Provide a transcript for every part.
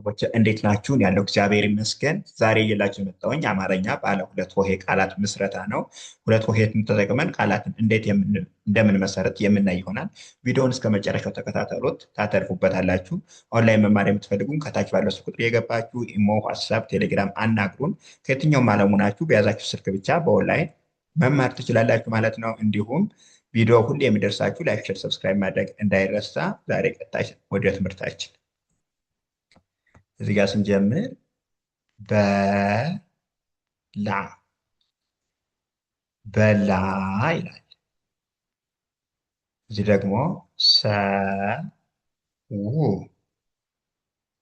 ቤተሰቦች እንዴት ናችሁን? ያለው እግዚአብሔር ይመስገን። ዛሬ እየላችሁ የመጣሁኝ አማርኛ ባለ ሁለት ሆሄ ቃላት ምስረታ ነው። ሁለት ሆሄትን ተጠቅመን ቃላትን እንዴት እንደምንመሰረት የምናይ ይሆናል። ቪዲዮውን እስከ መጨረሻው ተከታተሉት፣ ታተርፉበታላችሁ። ኦንላይን መማር የምትፈልጉም ከታች ባለው ስልክ ቁጥር የገባችሁ ኢሞ፣ ዋትስአፕ፣ ቴሌግራም አናግሩን። ከየትኛውም ዓለሙ ናችሁ በያዛችሁ ስልክ ብቻ በኦንላይን መማር ትችላላችሁ ማለት ነው። እንዲሁም ቪዲዮ ሁሌ የሚደርሳችሁ ላይክ፣ ሼር፣ ሰብስክራይብ ማድረግ እንዳይረሳ። ዛሬ ቀጣይ ወደ ትምህርታችን እዚህ ጋር ስንጀምር በላ በላ ይላል። እዚህ ደግሞ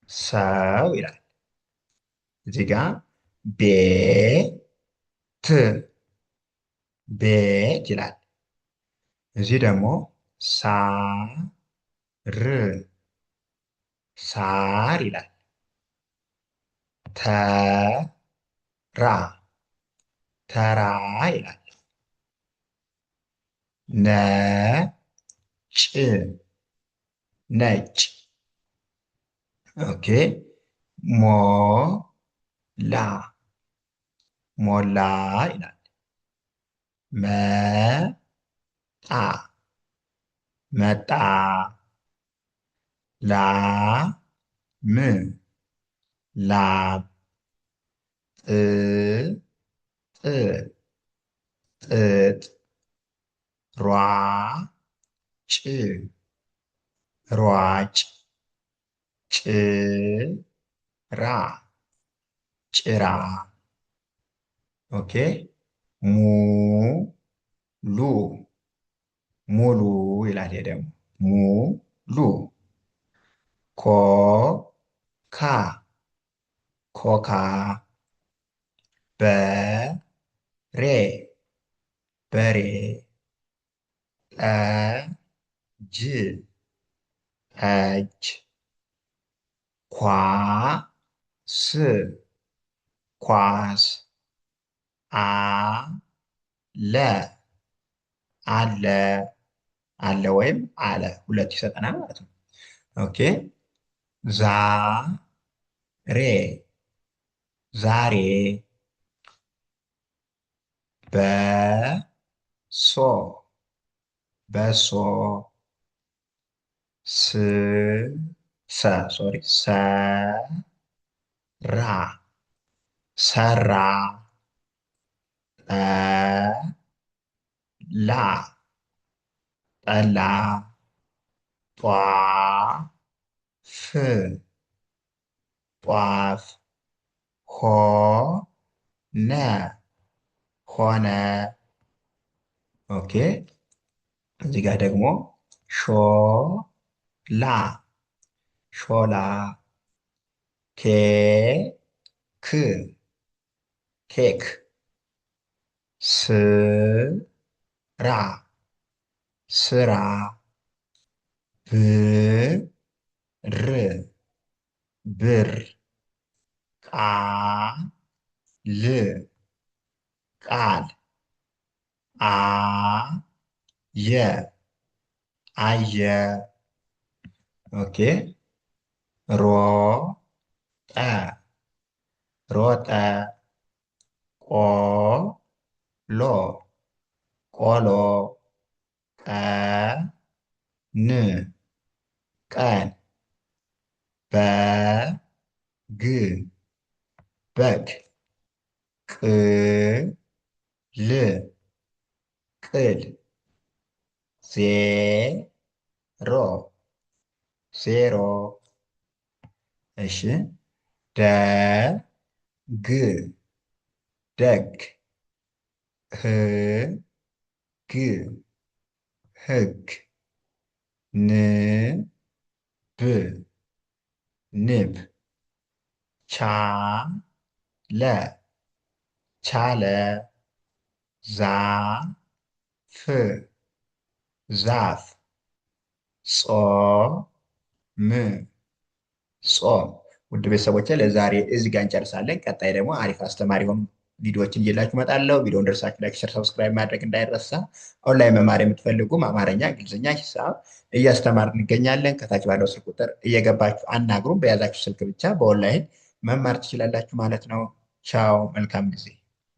ሰው ይላል። እዚህ ጋር ቤት ቤት ይላል። እዚህ ደግሞ ሳር ሳር ይላል። ተራ ተራ ይላል። ነጭ ነጭ። ኦኬ። ሞላ ሞላ ይላል። መጣ መጣ። ላም ላም። ጥጥ ሯጭ ሯጭ። ጭራ ጭራ። ኦኬ። ሙሉ ሙሉ ይላል። ይሄ ደግሞ ሙሉ። ኮካ ኮካ። በሬ በሬ። ጠጅ ጠጅ። ኳስ ኳስ። አለ አለ አለ ወይም አለ ሁለት ይሰጠናል ማለት ነው። ኦኬ። ዛሬ ዛሬ። በሶ በሶ። ሶሪ ሰራ ሰራ። ጠላ ጠላ። ጧፍ ጧፍ። ሆነ ሆነ። ኦኬ። እዚህ ጋር ደግሞ ሾላ ሾላ። ኬክ ኬክ። ስራ ስራ። ብር ብር። ቃል ቃል። አየ አየ። ኦኬ። ሮጠ ሮጠ። ቆሎ ቆሎ። ቀን ቀን። በግ በግ። ቅል ቅል። ዜሮ ዜሮ። እሺ። ደግ ደግ። ህግ ህግ። ንብ ንብ። ቻለ ቻለ። ዛፍ ዛፍ። ጾም ጾም። ውድ ቤተሰቦቼ ለዛሬ እዚህ ጋር እንጨርሳለን። ቀጣይ ደግሞ አሪፍ አስተማሪ የሆኑ ቪዲዮዎችን እየላችሁ እመጣለሁ። ቪዲዮውን ደርሳችሁ ላይክ፣ ሸር፣ ሰብስክራይብ ማድረግ እንዳይረሳ። ኦንላይን መማር የምትፈልጉም አማርኛ፣ እንግሊዝኛ፣ ሂሳብ እያስተማር እንገኛለን። ከታች ባለው ስልክ ቁጥር እየገባችሁ አናግሩም። በያዛችሁ ስልክ ብቻ በኦንላይን መማር ትችላላችሁ ማለት ነው። ቻው፣ መልካም ጊዜ